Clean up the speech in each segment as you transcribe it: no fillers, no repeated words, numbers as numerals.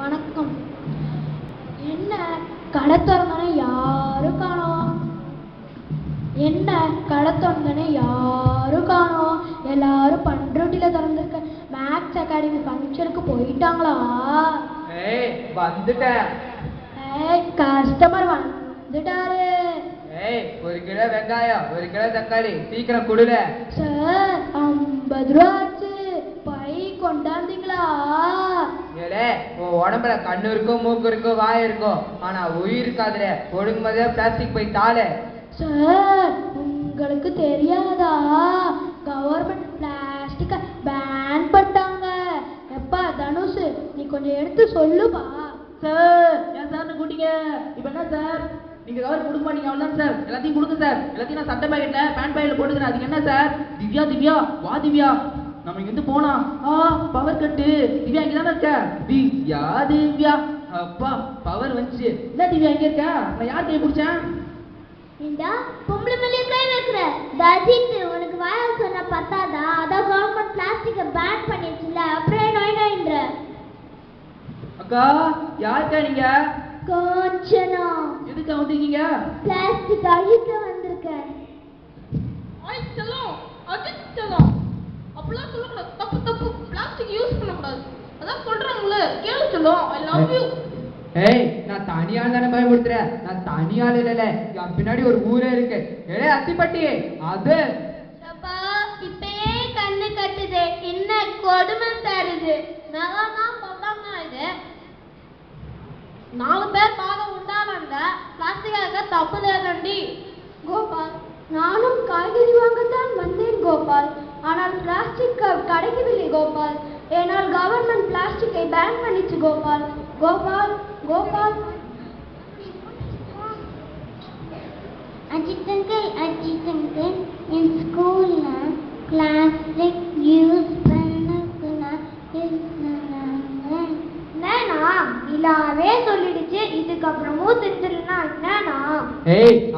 வணக்கம். என்ன கடை திறந்தோன்னே யாரும் காணோம்? என்ன கடை திறந்தோன்னே யாரும் காணோம்? எல்லாரும் பண்ருட்டில திறந்துருக்க மேக்ஸ் அகாடமி ஃபங்க்ஷனுக்கு போயிட்டாங்களா? வந்துட்டேன். கஸ்டமர் வந்துட்டாரு. ஒரு கிலோ வெங்காயம், ஒரு கிலோ தக்காளி, சீக்கிரம் கொடுல. சார் 50 ரூபா ஆச்சு, பை கொண்டாந்தீங்களா? உன் உடம்புல கண்ணு இருக்கும், மூக்கு இருக்கும், வாய் இருக்கும், ஆனா உயிர் இருக்காதுல. ஒழுங்குமதியா பிளாஸ்டிக் பை தாளே. சார் உங்களுக்கு தெரியாதா, கவர்மெண்ட் பிளாஸ்டிக்க பேன் பண்ணிட்டாங்க. எப்பா தனுஷ், நீ கொஞ்சம் எடுத்து சொல்லுப்பா. சார் ஏன் சார்னு கூட்டிங்க? இப்போ என்ன சார், நீங்க கவர் கொடுக்க மாட்டீங்க அவ்வளோதான் சார். எல்லாத்தையும் கொடுங்க சார். எல்லாத்தையும் நான் சட்டை பாக்கெட்ல பேண்ட் பாக்கெட்ல போட்டுக்கிறேன். அதுக்கு என்ன சார்? திவ்யா திவ்யா வா திவ்யா, நம்ம இங்கிருந்து போனா பவர் கட்டு. திவ்யா இங்கே தானே இருக்க? திவ்யா திவ்யா, அப்பா பவர் வந்துச்சு. என்ன திவ்யா இங்கே இருக்க? நான் யார் கை பிடிச்சேன்? இந்தா பொம்பளை மேலே கை வைக்கிற தஜித், உனக்கு வாயால் சொன்ன பத்தாதா? அதான் கவர்மெண்ட் பிளாஸ்டிக்கை பேன் பண்ணிடுச்சுல, அப்புறம் நோய் நோயின்ற. அக்கா யாருக்கா நீங்க? காஞ்சனா. எதுக்கா வந்திருக்கீங்க? பிளாஸ்டிக் அழிக்க வந்திருக்கேன். அப்படிலாம் சொல்லக்கூடாது, தப்பு தப்பு. பிளாஸ்டிக் யூஸ் பண்ணக்கூடாது, அதான் சொல்றாங்களே. கேளு சொல்லும். I love you. நான் தனியால் தானே பயமுடுத்துறேன். நான் தனியால் இல்ல, என் பின்னாடி ஒரு ஊரே இருக்கு. அத்திப்பட்டி அது. இப்பயே கண்ணு கட்டுது, என்ன கொடுமை தருது. நகலாம் சொல்லாங்க. இது 4 பேர் பாகம் உண்டானங்க. பிளாஸ்டிக்காக தப்பு தேடி. கோபால், நானும் காய்கறி வாங்கத்தான் வந்தேன் கோபால். ஆனால் பிளாஸ்டிக் கிடைக்கவில்லை கோபால். ஏனால் கவர்மெண்ட் பிளாஸ்டிக்கை பேன் பண்ணிச்சு கோபால். கோபால் கோபால். அஜித் அங்கிள், என் ஸ்கூல்ல பிளாஸ்டிக் யூஸ் பண்ணக்கூடாது. என்னண்ணா இல்லாவே சொல்லிடுச்சு, இதுக்கப்புறமும் திருத்தலனா என்னண்ணா?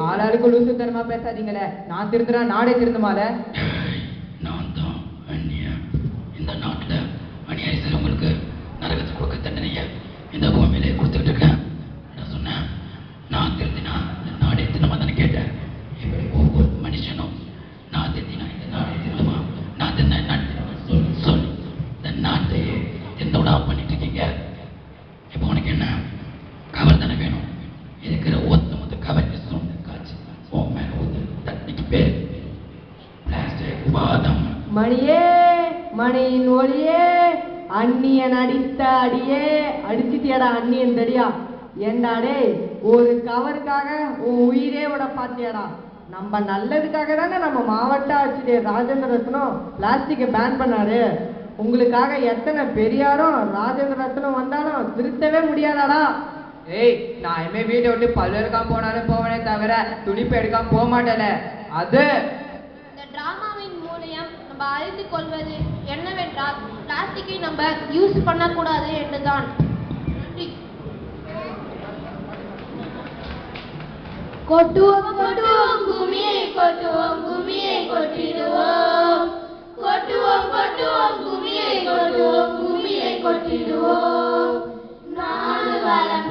ஆளாளுக்கு லூசு தனமா பேசாதீங்களே. நான் திருந்துனா நாடே திருந்துமால. நான் தான் அந்நிய. இந்த நாட்டில் அநியாயம் செய்றவங்களுக்கு நரகத்தை கொடுக்க தண்டனைய இந்த பூமியிலே கொடுத்துட்டு இருக்கேன். நான் சொன்னேன், நான் திருந்தினா இந்த நாடே திரும்ப தானே கேட்டேன். இப்படி ஒவ்வொரு மனுஷனும் நான் திருந்தினா இந்த நாடே திரும்புமா, நான் திருந்தா நாடு சொல்லி சொல்லி இந்த நாட்டையே திருந்தோடா பண்ணிட்டு இருக்கீங்க. இப்போ உனக்கு என்ன கவர் தானே வேணும்? இருக்கிற ஒத்த கவர் சொன்ன காட்சி உன் மேல ஒரு தண்ணிக்கு பேர் பிளாஸ்டிக் வாதம். மணியே, மணியின் ஒளியே, அந்நியன் அடித்த அடியே அடிச்சுட்டியடா அந்நியன் தடியா. ஏண்டாடே, ஒரு கவருக்காக உன் உயிரே விட பாத்தியாடா. நம்ம நல்லதுக்காக தானே நம்ம மாவட்ட ஆட்சியர் ராஜேந்திர ரத்னம் பிளாஸ்டிக்கை பேன் பண்ணாரு. உங்களுக்காக எத்தனை பெரியாரும் ராஜேந்திர ரத்னம் வந்தாலும் திருத்தவே முடியாதாடா. நான் இனிமே வீட்டை விட்டு பல்லு எடுக்காம போனாலும் போவனே தவிர துணிப்பு எடுக்காம போக மாட்டேல. அது இந்த டிராமாவின் மூலம் நம்ம அறிந்து கொள்வது என்னவென்றால், பிளாஸ்டிக்கை நம்ம யூஸ் பண்ணக்கூடாது என்றுதான். நன்றி. கொட்டுவோம் கொட்டுவோம் பூமியை கொட்டுவோம், பூமியை கொட்டிடுவோம். கொட்டுவோம் கொட்டுவோம் பூமியை கொட்டுவோம், பூமியை கொட்டிடுவோம். நாடு வளம்